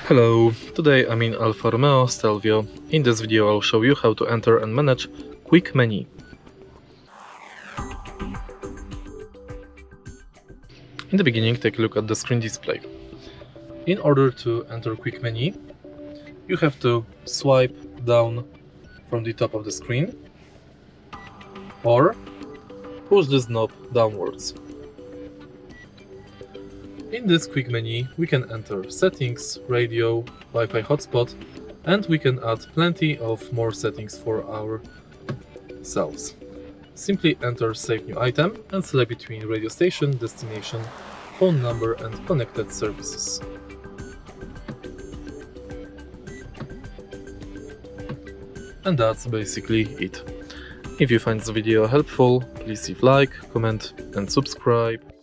Hello, today I'm in Alfa Romeo Stelvio. In this video I'll show you how to enter and manage Quick Menu. In the beginning, take a look at the screen display. In order to enter Quick Menu, you have to swipe down from the top of the screen or push this knob downwards. In this quick menu, we can enter settings, radio, Wi-Fi hotspot, and we can add plenty of more settings for ourselves. Simply enter save new item and select between radio station, destination, phone number and connected services. And that's basically it. If you find this video helpful, please leave like, comment and subscribe.